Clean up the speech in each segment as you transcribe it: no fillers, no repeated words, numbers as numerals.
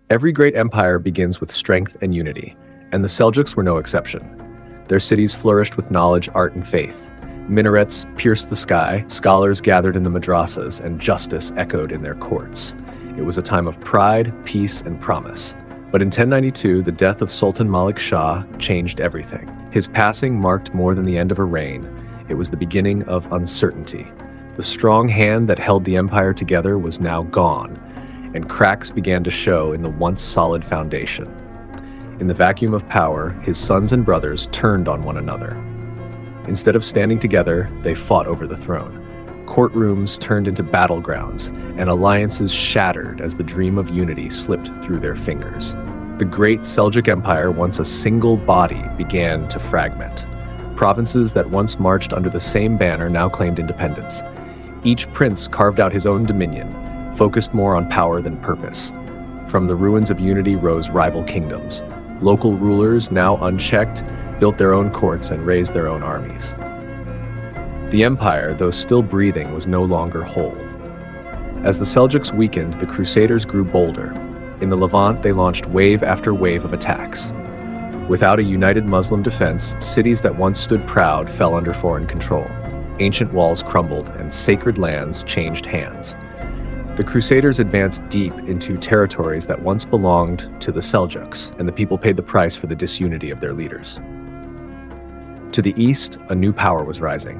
Every great empire begins with strength and unity, and the Seljuks were no exception. Their cities flourished with knowledge, art, and faith. Minarets pierced the sky, scholars gathered in the madrasas, and justice echoed in their courts. It was a time of pride, peace, and promise. But in 1092, the death of Sultan Malik Shah changed everything. His passing marked more than the end of a reign. It was the beginning of uncertainty. The strong hand that held the empire together was now gone, and cracks began to show in the once solid foundation. In the vacuum of power, his sons and brothers turned on one another. Instead of standing together, they fought over the throne. Courtrooms turned into battlegrounds, and alliances shattered as the dream of unity slipped through their fingers. The great Seljuk Empire, once a single body, began to fragment. Provinces that once marched under the same banner now claimed independence. Each prince carved out his own dominion, focused more on power than purpose. From the ruins of unity rose rival kingdoms. Local rulers, now unchecked, built their own courts and raised their own armies. The empire, though still breathing, was no longer whole. As the Seljuks weakened, the Crusaders grew bolder. In the Levant, they launched wave after wave of attacks. Without a united Muslim defense, cities that once stood proud fell under foreign control. Ancient walls crumbled, and sacred lands changed hands. The Crusaders advanced deep into territories that once belonged to the Seljuks, and the people paid the price for the disunity of their leaders. To the east, a new power was rising.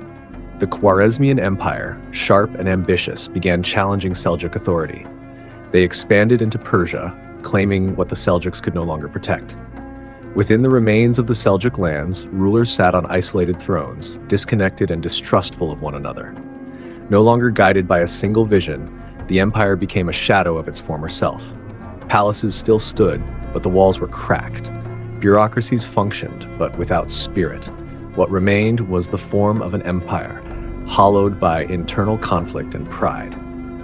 The Khwarezmian Empire, sharp and ambitious, began challenging Seljuk authority. They expanded into Persia, claiming what the Seljuks could no longer protect. Within the remains of the Seljuk lands, rulers sat on isolated thrones, disconnected and distrustful of one another. No longer guided by a single vision, the empire became a shadow of its former self. Palaces still stood, but the walls were cracked. Bureaucracies functioned, but without spirit. What remained was the form of an empire, hollowed by internal conflict and pride.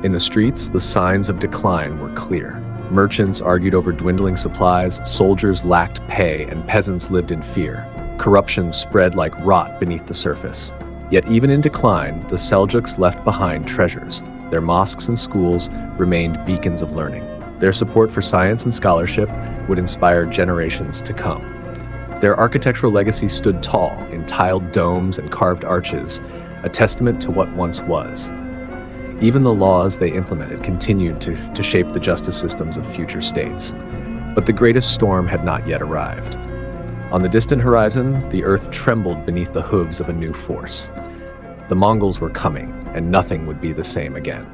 In the streets, the signs of decline were clear. Merchants argued over dwindling supplies, soldiers lacked pay, and peasants lived in fear. Corruption spread like rot beneath the surface. Yet even in decline, the Seljuks left behind treasures. Their mosques and schools remained beacons of learning. Their support for science and scholarship would inspire generations to come. Their architectural legacy stood tall in tiled domes and carved arches, a testament to what once was. Even the laws they implemented continued to shape the justice systems of future states. But the greatest storm had not yet arrived. On the distant horizon, the earth trembled beneath the hooves of a new force. The Mongols were coming, and nothing would be the same again.